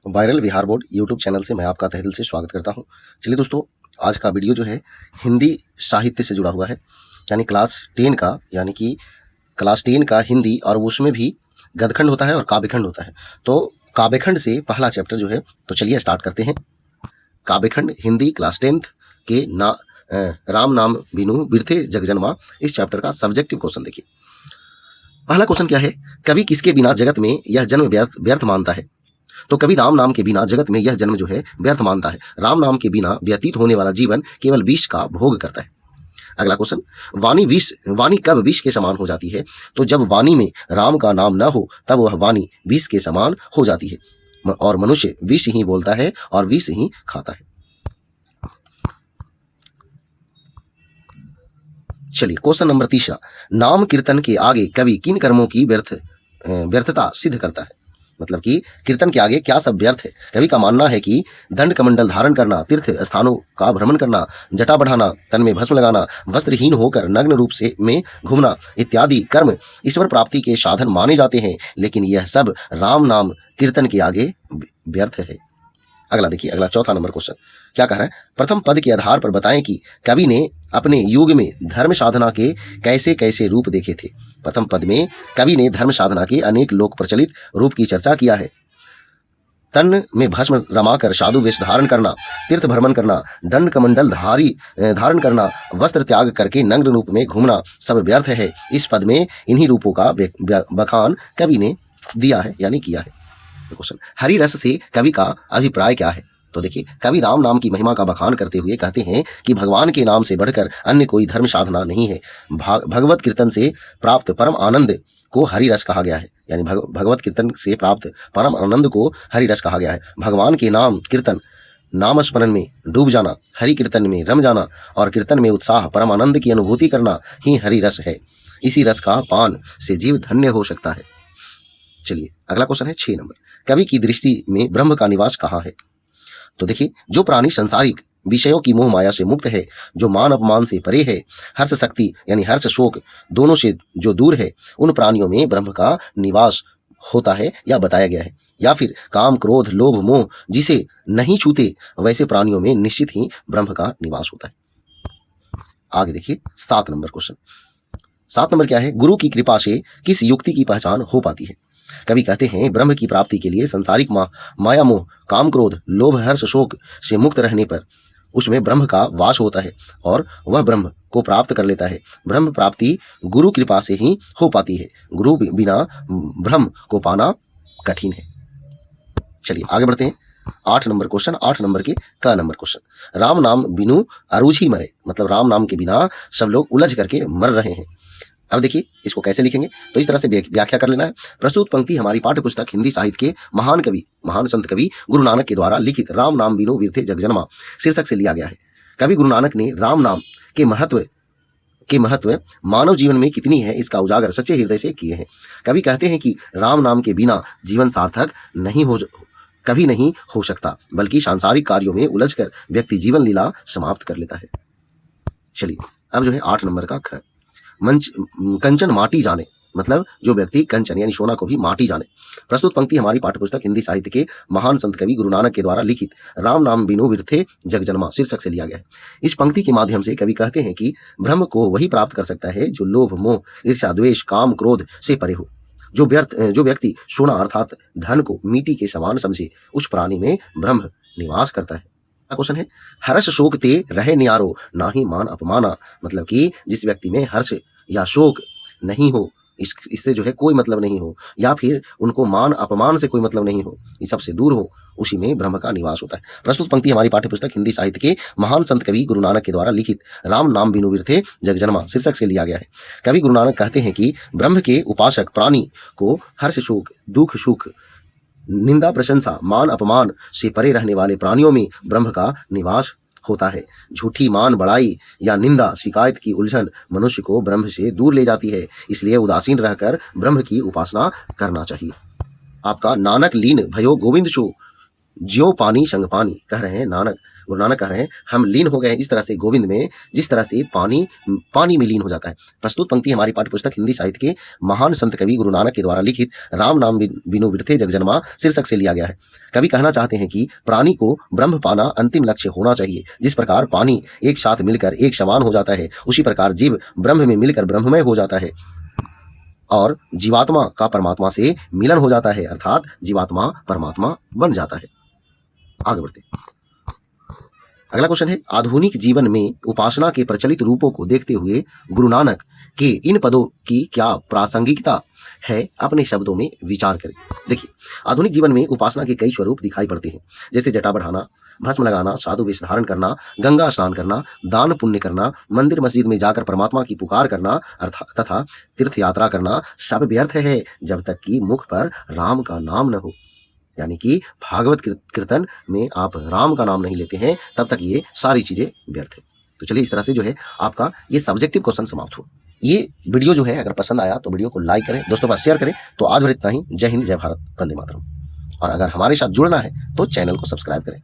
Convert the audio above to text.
Viral विहार board YouTube channel से मैं आपका तहे दिल से स्वागत करता हूं। चलिए दोस्तों, आज का वीडियो जो है हिंदी साहित्य से जुड़ा हुआ है, यानी क्लास 10 का हिंदी, और उसमें भी गद्यखंड होता है और काव्यखंड होता है। तो काव्यखंड से पहला चैप्टर जो है, तो चलिए स्टार्ट करते हैं। काव्यखंड हिंदी क्लास 10 के राम नाम बिनु बिरथे जगजन्मा, इस चैप्टर का सब्जेक्टिव क्वेश्चन देखिए। पहला क्वेश्चन क्या है? कवि किसके बिना जगत में यह जन्म व्यर्थ मानता है? तो कवि राम नाम के बिना जगत में यह जन्म जो है व्यर्थ मानता है। राम नाम के बिना व्यतीत होने वाला जीवन केवल विष का भोग करता है। अगला क्वेश्चन, वाणी कब विष के समान हो जाती है? तो जब वाणी में राम का नाम न हो तब वह वाणी विष के समान हो जाती है, और मनुष्य विष ही बोलता है और विष ही खाता है। चलिए क्वेश्चन नंबर तीसरा, नाम कीर्तन के आगे कवि किन कर्मों की व्यर्थता सिद्ध करता है? मतलब कि कीर्तन के आगे क्या सब व्यर्थ है? कवि का मानना है कि दंड कमंडल धारण करना, तीर्थ स्थानों का भ्रमण करना, जटा बढ़ाना, तन में भस्म लगाना, वस्त्रहीन होकर नग्न रूप से में घूमना इत्यादि कर्म ईश्वर प्राप्ति के साधन माने जाते हैं, लेकिन यह सब राम नाम कीर्तन के आगे व्यर्थ है। अगला देखिए, अगला चौथा नंबर क्वेश्चन क्या कह रहा है? प्रथम पद के आधार पर बताएं कि कवि ने अपने युग में धर्म साधना के कैसे कैसे रूप देखे थे। प्रथम पद में कवि ने धर्म साधना के अनेक लोक प्रचलित रूप की चर्चा किया है। तन में भस्म रमाकर साधु वेश धारण करना, तीर्थ भ्रमण करना, दंड कमंडल धारण करना, वस्त्र त्याग करके नग्न रूप में घूमना सब व्यर्थ है। इस पद में इन्हीं रूपों का बखान कवि ने दिया है, यानी किया है। क्वेश्चन, हरि रस से कवि का अभिप्राय क्या है? तो देखिए, कवि राम नाम की महिमा का बखान करते हुए कहते हैं कि भगवान के नाम से बढ़कर अन्य कोई धर्म साधना नहीं है। भगवत कीर्तन से प्राप्त परम आनंद को हरि रस कहा गया है, यानी भगवत कीर्तन से प्राप्त परम आनंद को हरि रस कहा गया है। भगवान के नाम कीर्तन, नाम स्मरण में डूब जाना, हरि कीर्तन में रम जाना और कीर्तन में उत्साह परम आनंद की अनुभूति करना ही हरि रस है। इसी रस का पान से जीव धन्य हो सकता है। चलिए अगला क्वेश्चन है 6 नंबर, कवि की दृष्टि में ब्रह्म का निवास कहाँ है? तो देखिए, जो प्राणी संसारिक विषयों की मोह माया से मुक्त है, जो मान अपमान से परे है, हर्ष शक्ति यानी हर्ष शोक दोनों से जो दूर है, उन प्राणियों में ब्रह्म का निवास होता है या बताया गया है। या फिर काम क्रोध लोभ मोह जिसे नहीं छूते, वैसे प्राणियों में निश्चित ही ब्रह्म का निवास होता है। आगे देखिए 7 नंबर क्वेश्चन। 7 नंबर क्या है? गुरु की कृपा से किस युक्ति की पहचान हो पाती है? कवि कहते हैं ब्रह्म की प्राप्ति के लिए संसारिक माया मोह काम क्रोध लोभ हर्ष शोक से मुक्त रहने पर उसमें ब्रह्म का वास होता है और वह ब्रह्म को प्राप्त कर लेता है। ब्रह्म प्राप्ति गुरु कृपा से ही हो पाती है। गुरु बिना ब्रह्म को पाना कठिन है। चलिए आगे बढ़ते हैं। 8 नंबर क्वेश्चन, 8 नंबर के क नंबर क्वेश्चन, राम नाम बिनु अरूझी मरे, मतलब राम नाम के बिना सब लोग उलझ करके मर रहे हैं। अब देखिए इसको कैसे लिखेंगे, तो इस तरह से व्याख्या कर लेना है। प्रस्तुत पंक्ति हमारी पाठ्य पुस्तक हिंदी साहित्य के महान संत कवि गुरु नानक के द्वारा लिखित राम नाम बिनु बिरथे जगजन्मा शीर्षक से लिया गया है। कवि गुरु नानक ने राम नाम के महत्व मानव जीवन में कितनी है, इसका उजागर सच्चे हृदय से किए हैं। कवि कहते हैं कि राम नाम के बिना जीवन सार्थक कभी नहीं हो सकता, बल्कि सांसारिक कार्यों में उलझकर व्यक्ति जीवन लीला समाप्त कर लेता है। चलिए अब जो है 8 नंबर का ख, कंचन माटी जाने, मतलब जो व्यक्ति कंचन यानी सोना को भी माटी जाने। प्रस्तुत पंक्ति हमारी पाठ्यपुस्तक हिंदी साहित्य के महान संत कवि गुरु नानक के द्वारा लिखित राम नाम बिनु बिरथे जगजन्मा शीर्षक से लिया गया है। इस पंक्ति के माध्यम से कवि कहते हैं कि ब्रह्म को वही प्राप्त कर सकता है जो लोभ मोह ईर्ष्या द्वेष काम क्रोध से परे हो। जो व्यक्ति सोना अर्थात धन को मिट्टी के समान समझे, उस प्राणी में ब्रह्म निवास करता है। क्वेश्चन है, हर्ष शोक ते रहे न्यारो नाही मान अपमाना, मतलब कि जिस व्यक्ति में हर्ष या शोक नहीं हो, इससे जो है कोई मतलब नहीं हो, या फिर उनको मान अपमान से कोई मतलब नहीं हो, इस सबसे दूर हो, उसी में ब्रह्म का निवास होता है। प्रस्तुत पंक्ति हमारी पाठ्यपुस्तक हिंदी साहित्य के महान संत कवि गुरु नानक के द्वारा लिखित राम नाम बिनु बिरथे जगजन्मा शीर्षक से लिया गया है। कवि गुरु नानक कहते हैं कि ब्रह्म के उपासक प्राणी को हर्ष शोक दुख सुख निंदा प्रशंसा मान अपमान से परे रहने वाले प्राणियों में ब्रह्म का निवास होता है। झूठी मान बढ़ाई या निंदा शिकायत की उलझन मनुष्य को ब्रह्म से दूर ले जाती है, इसलिए उदासीन रहकर ब्रह्म की उपासना करना चाहिए। आपका नानक लीन भयो गोविंद छो ज्यो पानी संग पानी, कह रहे हैं नानक, गुरु नानक कह रहे हैं हम लीन हो गए हैं इस तरह से गोविंद में, जिस तरह से पानी पानी में लीन हो जाता है। प्रस्तुत पंक्ति हमारी पाठ्य पुस्तक हिंदी साहित्य के महान संत कवि गुरु नानक के द्वारा लिखित राम नाम बिनु बिरथे जग जन्मा शीर्षक से लिया गया है। कवि कहना चाहते हैं कि प्राणी को ब्रह्म पाना अंतिम लक्ष्य होना चाहिए। जिस प्रकार पानी एक साथ मिलकर एक समान हो जाता है, उसी प्रकार जीव ब्रह्म में मिलकर ब्रह्ममय हो जाता है और जीवात्मा का परमात्मा से मिलन हो जाता है, अर्थात जीवात्मा परमात्मा बन जाता है। आगे बढ़ते अगला क्वेश्चन है, आधुनिक जीवन में उपासना के प्रचलित रूपों को देखते हुए गुरु नानक के इन पदों की क्या प्रासंगिकता है, अपने शब्दों में विचार करें। देखिए, आधुनिक जीवन में उपासना के कई स्वरूप दिखाई पड़ते हैं, जैसे जटा बढ़ाना, भस्म लगाना, साधु वेश धारण करना, गंगा स्नान करना, दान पुण्य करना, मंदिर मस्जिद में जाकर परमात्मा की पुकार करना तथा तीर्थ यात्रा करना सब व्यर्थ है जब तक कि मुख पर राम का नाम न हो। यानी कि भागवत कीर्तन में आप राम का नाम नहीं लेते हैं तब तक ये सारी चीजें व्यर्थ है। तो चलिए, इस तरह से जो है आपका ये सब्जेक्टिव क्वेश्चन समाप्त हुआ। ये वीडियो जो है अगर पसंद आया तो वीडियो को लाइक करें, दोस्तों का शेयर करें। तो आज भर इतना ही। जय हिंद, जय भारत, वंदे मातरम। और अगर हमारे साथ जुड़ना है तो चैनल को सब्सक्राइब करें।